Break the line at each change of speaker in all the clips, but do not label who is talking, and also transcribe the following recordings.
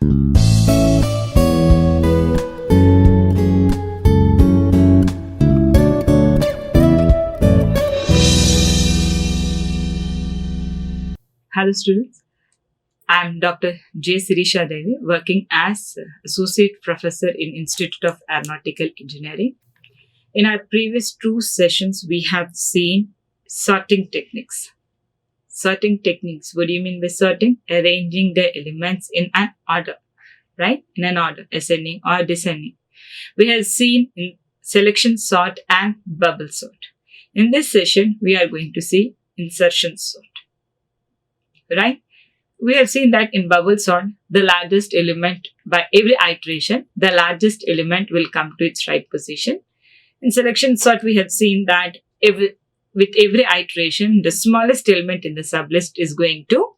Hello students, I am Dr J Sirisha Devi, working as Associate Professor in Institute of Aeronautical Engineering. In our previous two sessions, we have seen sorting techniques. Sorting techniques, what do you mean by sorting? Arranging the elements in an order, right? In an order, ascending or descending. We have seen in selection sort and bubble sort. In this session, we are going to see insertion sort. Right? We have seen that in bubble sort, the largest element by every iteration, the largest element will come to its right position. In selection sort, we have seen that with every iteration, the smallest element in the sublist is going to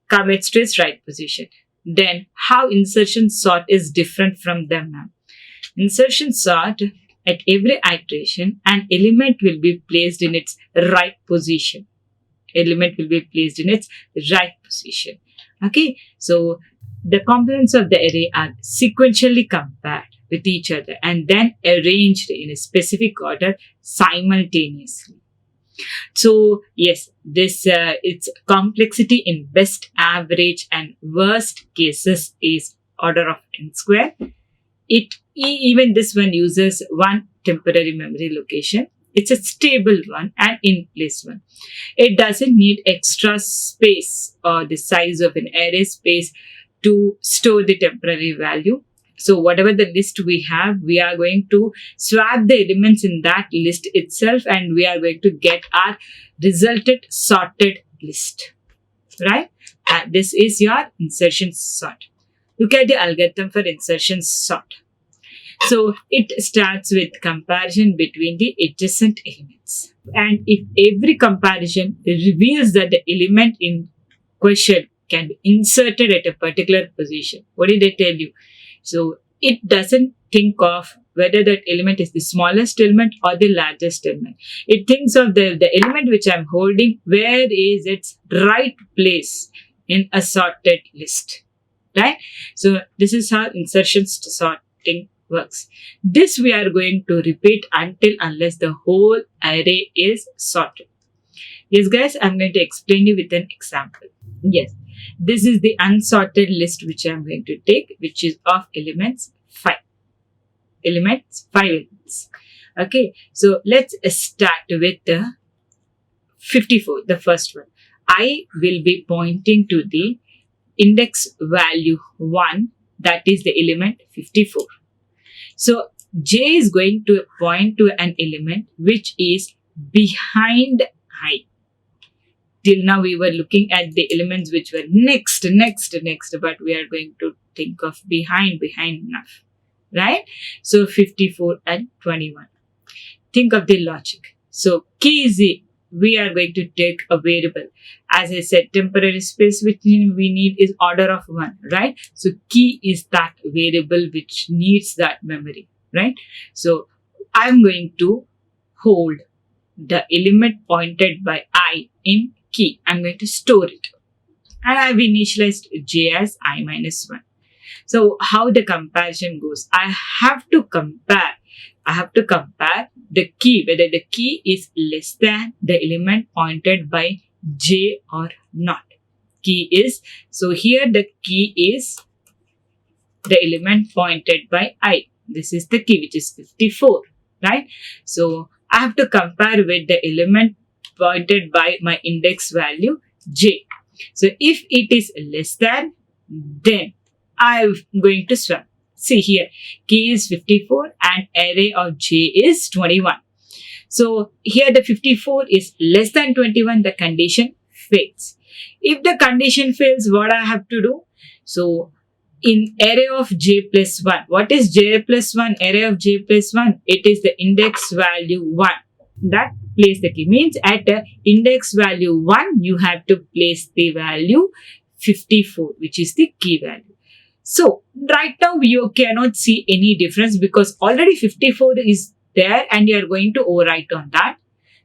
come to its right position. Then, how insertion sort is different from them now? Insertion sort, at every iteration, an element will be placed in its right position. Element will be placed in its right position. Okay, so the components of the array are sequentially compared with each other and then arranged in a specific order simultaneously. So yes, this its complexity in best, average and worst cases is order of n square. Even this one uses one temporary memory location. It's a stable one and in-place one. It doesn't need extra space or the size of an array space to store the temporary value. So whatever the list we have, we are going to swap the elements in that list itself and we are going to get our resulted sorted list. Right? And this is your insertion sort. Look at the algorithm for insertion sort. So it starts with comparison between the adjacent elements. And if every comparison reveals that the element in question can be inserted at a particular position, what did I tell you? So it doesn't think of whether that element is the smallest element or the largest element. It thinks of the element which I'm holding, where is its right place in a sorted list. Right? So this is how insertion sorting works. This we are going to repeat unless the whole array is sorted. Yes guys, I'm going to explain you with an example. Yes, this is the unsorted list which I'm going to take, which is of elements 5. Elements 5 elements. Okay, so let's start with the 54, the first one. I will be pointing to the index value 1, that is the element 54. So J is going to point to an element which is behind I. Till now we were looking at the elements which were next, but we are going to think of behind enough. Right? So 54 and 21. Think of the logic. So key is we are going to take a variable. As I said, temporary space which we need is order of 1, right? So key is that variable which needs that memory, right? So I'm going to hold the element pointed by I in key. I'm going to store it. And I've initialized J as I minus 1. So how the comparison goes? I have to compare the key, whether the key is less than the element pointed by J or not. Key is, so here the key is the element pointed by I. This is the key which is 54, right? So I have to compare with the element pointed by my index value J. So if it is less than, then I'm going to swap. See here, key is 54 and array of J is 21. So here the 54 is less than 21, the condition fails. If the condition fails, what I have to do? So in array of J plus 1, what is J plus 1? Array of J plus 1, it is the index value 1. That place the key means at index value 1, you have to place the value 54, which is the key value. So right now you cannot see any difference because already 54 is there and you are going to overwrite on that.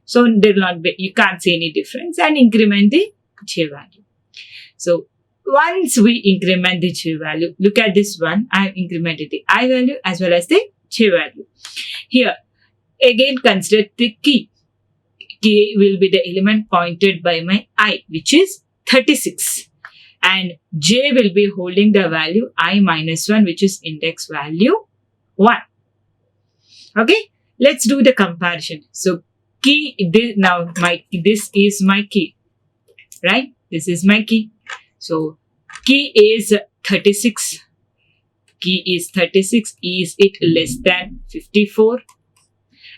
So there will not be, you can't see any difference and increment the J value. So once we increment the j value, look at this one, I have incremented the I value as well as the j value. Here, again consider the key. Key will be the element pointed by my I, which is 36. And j will be holding the value I minus 1, which is index value 1. Okay, let's do the comparison. So key, this is my key, right? This is my key. So key is 36. Key is 36. Is it less than 54?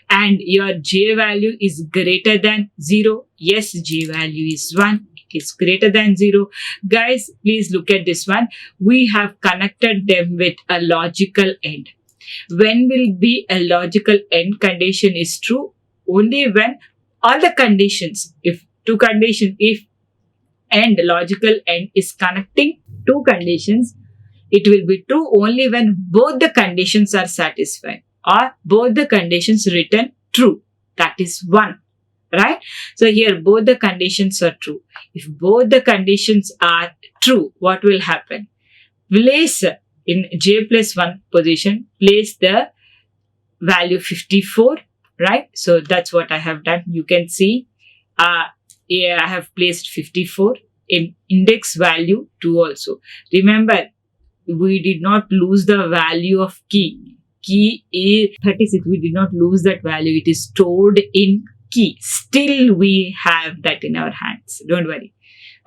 And your j value is greater than 0. Yes, j value is 1. It is greater than 0. Guys, please look at this one. We have connected them with a logical end. When will be a logical end condition is true? Only when all the conditions, if and logical end is connecting two conditions, it will be true only when both the conditions are satisfied or both the conditions return true. That is 1, right? So here both the conditions are true. If both the conditions are true, what will happen? Place in j plus 1 position, place the value 54, right? So that's what I have done. You can see here I have placed 54 in index value 2 also. Remember, we did not lose the value of key. Key is 36. We did not lose that value. It is stored in key. Still we have that in our hands. Don't worry.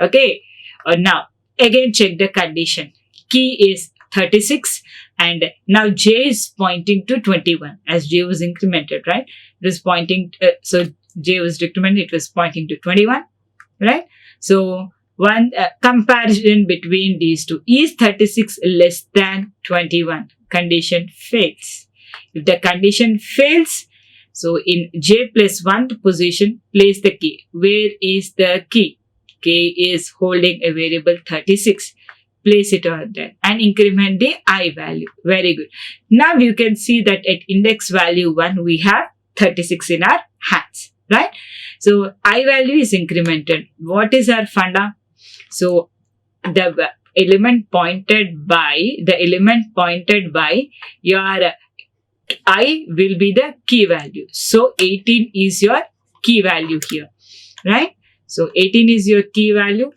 Okay. Now, again check the condition. Key is 36 and now j is pointing to 21 as j was incremented, right? It was pointing, so j was decremented, it was pointing to 21, right? So one comparison between these two, is 36 less than 21? Condition fails. If the condition fails, so in j plus 1 position, place the key. Where is the key? K is holding a variable 36. Place it over there and increment the I value. Very good. Now you can see that at index value 1, we have 36 in our hands, right? So I value is incremented. What is our funda? So the element pointed by your I will be the key value. So 18 is your key value here, right? So 18 is your key value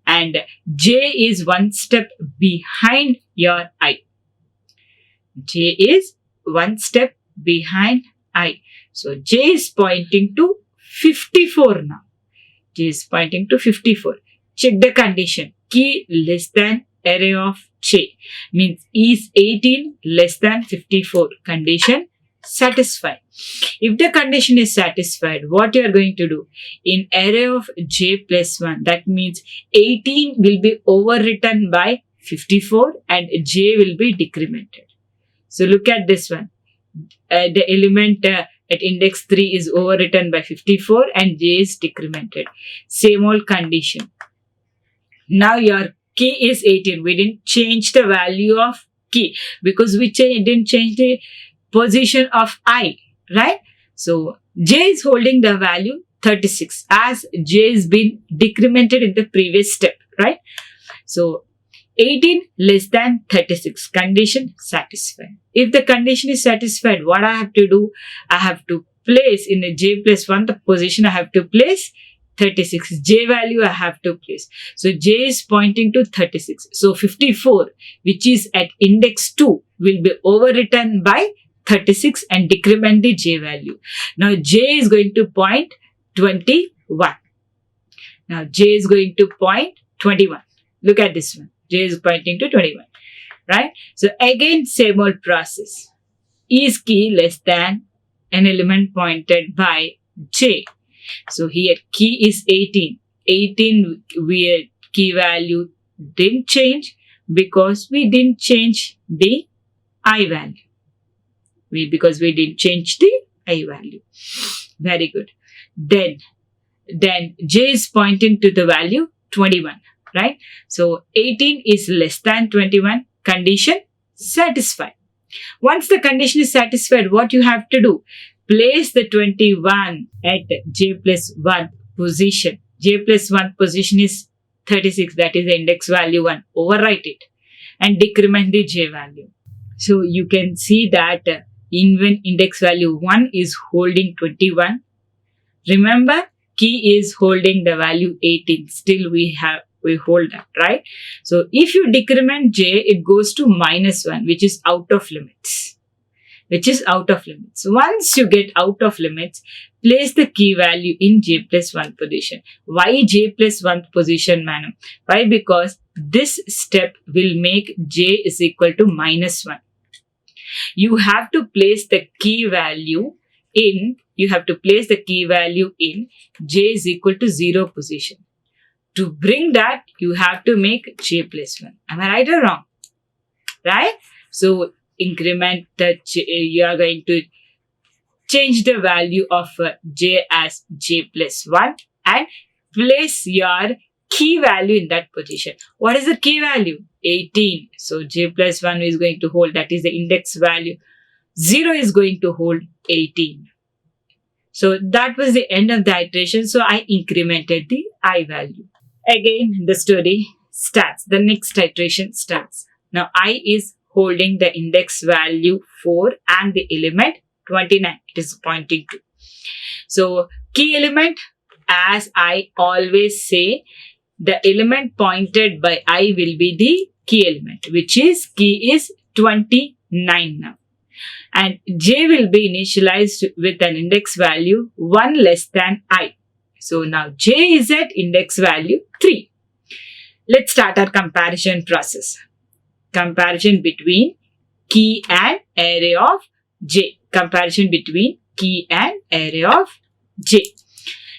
and j is one step behind your I. J is one step behind I. So j is pointing to 54 now. J is pointing to 54. Check the condition. Key less than array of j means is 18 less than 54. Condition satisfied. If the condition is satisfied, what you are going to do? In array of j plus 1, that means 18 will be overwritten by 54 and j will be decremented. So look at this one. The element at index 3 is overwritten by 54 and j is decremented. Same old condition. Now your key is 18. We didn't change the value of key because we didn't change the position of I, right? So j is holding the value 36 as j has been decremented in the previous step, right? So 18 less than 36. Condition satisfied. If the condition is satisfied, what I have to do? I have to place in the j plus 1 the position. I have to place 36. J value I have to place. So j is pointing to 36. So 54, which is at index 2, will be overwritten by 36 and decrement the j value. Now j is going to point 21. Now j is going to point 21. Look at this one. J is pointing to 21. Right? So again, same old process. Is key less than an element pointed by j. So here key is 18. 18 where key value didn't change because we didn't change the I value. Because we didn't change the I value. Very good. Then j is pointing to the value 21, right? So 18 is less than 21. Condition satisfied. Once the condition is satisfied, what you have to do? Place the 21 at j plus 1 position. J plus 1 position is 36, that is the index value 1. Overwrite it and decrement the j value. So you can see that when index value 1 is holding 21, remember key is holding the value 18. Still we hold that, right? So if you decrement j, it goes to -1, which is out of limits. Once you get out of limits, place the key value in j plus 1 position. Why j plus 1 position, madam? Why? Because this step will make j is equal to -1. You have to place the key value in j is equal to 0 position. To bring that, you have to make j plus 1. Am I right or wrong? Right? So increment you are going to change the value of j as j plus 1 and place your key value in that position. What is the key value? 18. So j plus 1 is going to hold, that is the index value. 0 is going to hold 18. So that was the end of the iteration. So I incremented the I value. Again, the story starts. The next iteration starts. Now I is holding the index value 4 and the element 29 it is pointing to. So key element, as I always say, the element pointed by I will be the key element, which is key is 29 now. And j will be initialized with an index value 1 less than I. So now j is at index value 3. Let's start our comparison process. Comparison between key and array of j.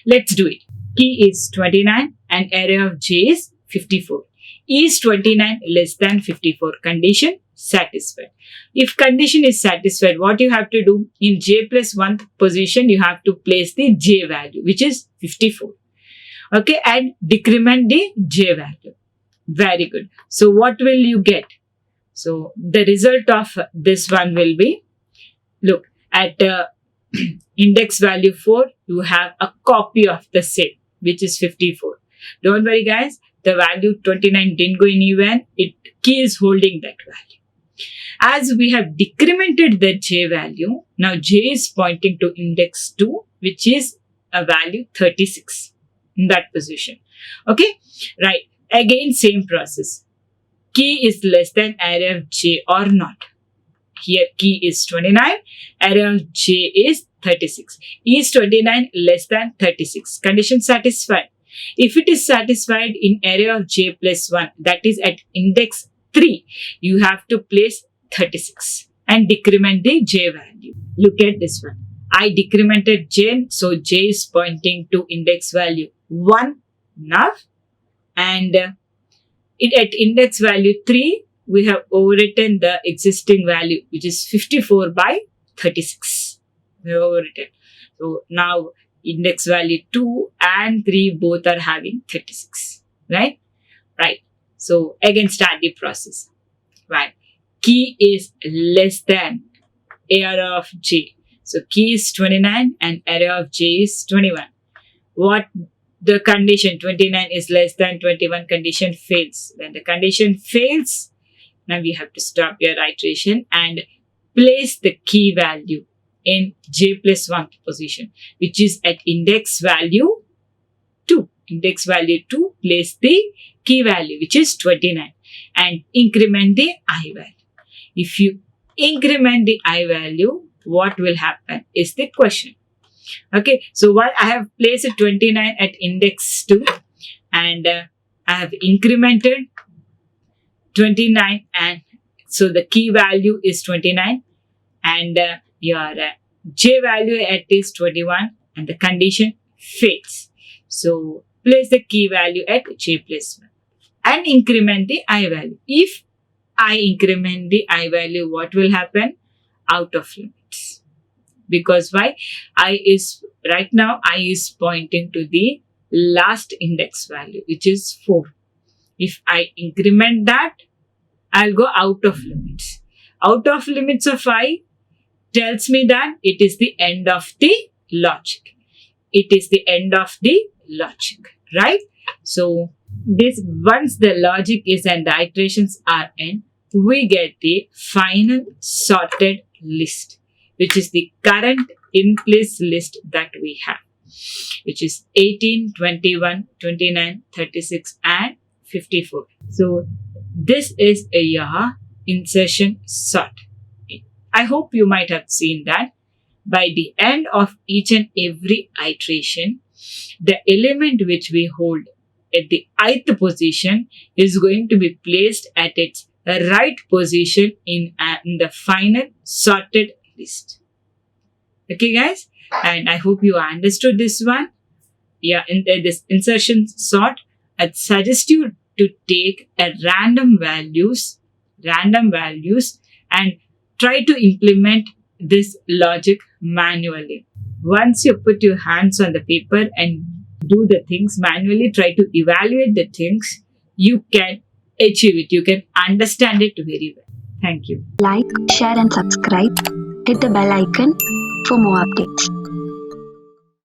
Let's do it. Key is 29 and array of j is 54. Is 29 less than 54? Condition satisfied. If condition is satisfied, what you have to do? In j plus 1 position, you have to place the j value, which is 54. Okay, and decrement the j value. Very good. So what will you get? So the result of this one will be, look, at index value 4, you have a copy of the same, which is 54. Don't worry guys, the value 29 didn't go anywhere. Key is holding that value. As we have decremented the j value, now j is pointing to index 2, which is a value 36 in that position. Okay, right. Again, same process. Key is less than array of j or not. Here key is 29, array of j is 36. Is 29 less than 36? Condition satisfied. If it is satisfied in array of j plus 1, that is at index 3, you have to place 36 and decrement the j value. Look at this one. I decremented j, so j is pointing to index value 1 now, and at index value 3, we have overwritten the existing value, which is 54 by 36. We have overwritten. So now index value 2 and 3 both are having 36. Right? Right. So again, start the process. Right. Key is less than array of j. So key is 29 and array of j is 21. What the condition 29 is less than 21 condition fails. When the condition fails, now we have to stop your iteration and place the key value in j plus 1 position, which is at index value 2. Index value 2, place the key value, which is 29, and increment the I value. If you increment the I value, what will happen is the question. Okay, so while I have placed 29 at index 2 and I have incremented 29, and so the key value is 29 and your j value at is 21 and the condition fails. So place the key value at j plus 1 and increment the I value. If I increment the I value, what will happen? Out of limits. Because why? Right now I is pointing to the last index value, which is 4. If I increment that, I'll go out of limits. Out of limits of I tells me that it is the end of the logic. It is the end of the logic, right? So This once the logic is and the iterations are in, we get the final sorted list, which is the current in place list that we have, which is 18, 21, 29, 36, and 54. So this is a insertion sort. I hope you might have seen that by the end of each and every iteration, the element which we hold at the ith position is going to be placed at its right position in the final sorted list. Okay, guys, and I hope you understood this one. Yeah, in this insertion sort, I'd suggest you to take a random values, and try to implement this logic manually. Once you put your hands on the paper and do the things manually, try to evaluate the things, you can achieve it. You can understand it very well. Thank you.
Like, share and subscribe. Hit the bell icon for more updates.